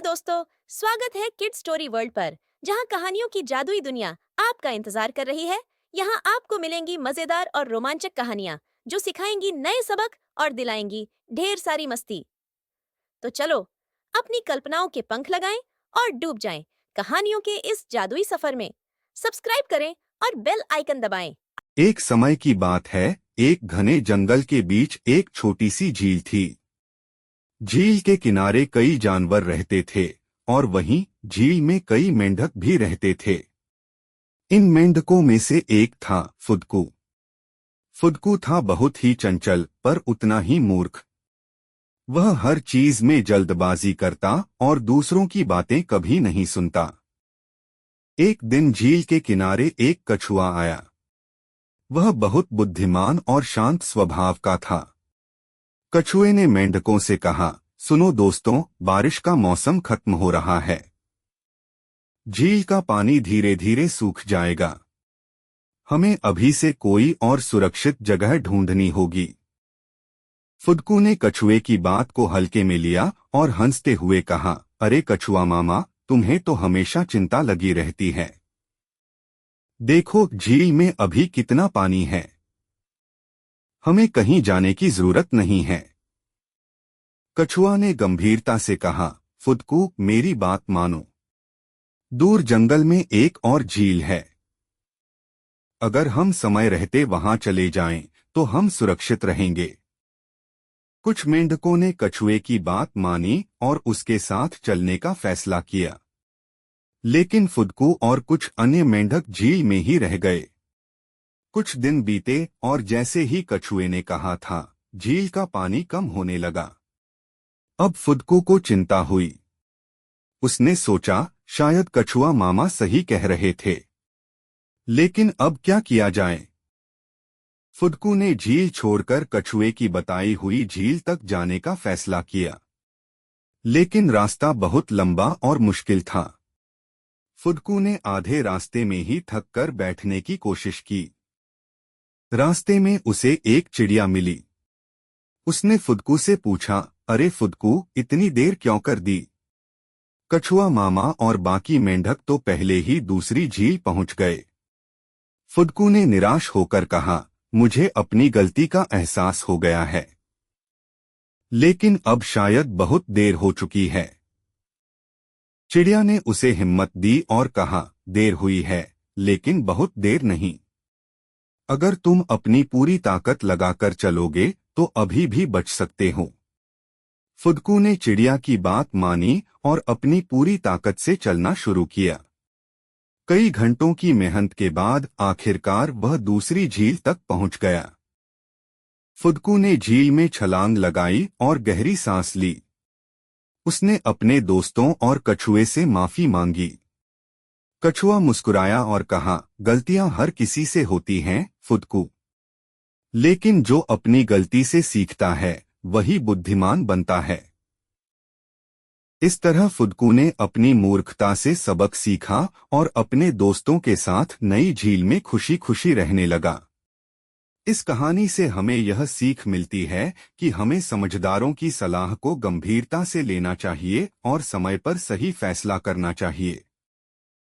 दोस्तों, स्वागत है किड स्टोरी वर्ल्ड पर, जहां कहानियों की जादुई दुनिया आपका इंतजार कर रही है। यहां आपको मिलेंगी मजेदार और रोमांचक कहानियां जो सिखाएंगी नए सबक और दिलाएंगी ढेर सारी मस्ती। तो चलो, अपनी कल्पनाओं के पंख लगाएं और डूब जाएं कहानियों के इस जादुई सफर में। सब्सक्राइब करें और बेल आइकन दबाएं। एक समय की बात है, एक घने जंगल के बीच एक छोटी सी झील थी। झील के किनारे कई जानवर रहते थे और वहीं झील में कई मेंढक भी रहते थे। इन मेंढकों में से एक था फुदकू। फुदकू था बहुत ही चंचल पर उतना ही मूर्ख। वह हर चीज में जल्दबाजी करता और दूसरों की बातें कभी नहीं सुनता। एक दिन झील के किनारे एक कछुआ आया। वह बहुत बुद्धिमान और शांत स्वभाव का था। कछुए ने मेंढकों से कहा, सुनो दोस्तों, बारिश का मौसम खत्म हो रहा है। झील का पानी धीरे धीरे सूख जाएगा। हमें अभी से कोई और सुरक्षित जगह ढूंढनी होगी। फुदकू ने कछुए की बात को हल्के में लिया और हंसते हुए कहा, अरे कछुआ मामा, तुम्हें तो हमेशा चिंता लगी रहती है। देखो झील में अभी कितना पानी है। हमें कहीं जाने की जरूरत नहीं है। कछुआ ने गंभीरता से कहा, फुदकू, मेरी बात मानो। दूर जंगल में एक और झील है। अगर हम समय रहते वहां चले जाएं, तो हम सुरक्षित रहेंगे। कुछ मेंढकों ने कछुए की बात मानी और उसके साथ चलने का फैसला किया। लेकिन फुदकू और कुछ अन्य मेंढक झील में ही रह गए। कुछ दिन बीते और जैसे ही कछुए ने कहा था, झील का पानी कम होने लगा। अब फुदकू को चिंता हुई। उसने सोचा, शायद कछुआ मामा सही कह रहे थे। लेकिन अब क्या किया जाए? फुदकू ने झील छोड़कर कछुए की बताई हुई झील तक जाने का फैसला किया। लेकिन रास्ता बहुत लंबा और मुश्किल था। फुदकू ने आधे रास्ते में ही थक कर बैठने की कोशिश की। रास्ते में उसे एक चिड़िया मिली। उसने फुदकू से पूछा, अरे फुदकू, इतनी देर क्यों कर दी? कछुआ मामा और बाकी मेंढक तो पहले ही दूसरी झील पहुंच गए। फुदकू ने निराश होकर कहा, मुझे अपनी गलती का एहसास हो गया है। लेकिन अब शायद बहुत देर हो चुकी है। चिड़िया ने उसे हिम्मत दी और कहा, देर हुई है, लेकिन बहुत देर नहीं। अगर तुम अपनी पूरी ताकत लगाकर चलोगे तो अभी भी बच सकते हो। फुदकू ने चिड़िया की बात मानी और अपनी पूरी ताकत से चलना शुरू किया। कई घंटों की मेहनत के बाद आखिरकार वह दूसरी झील तक पहुंच गया। फुदकू ने झील में छलांग लगाई और गहरी सांस ली। उसने अपने दोस्तों और कछुए से माफी मांगी। कछुआ मुस्कुराया और कहा, गलतियां हर किसी से होती हैं फुदकू, लेकिन जो अपनी गलती से सीखता है वही बुद्धिमान बनता है। इस तरह फुदकू ने अपनी मूर्खता से सबक सीखा और अपने दोस्तों के साथ नई झील में खुशी खुशी रहने लगा। इस कहानी से हमें यह सीख मिलती है कि हमें समझदारों की सलाह को गंभीरता से लेना चाहिए और समय पर सही फैसला करना चाहिए।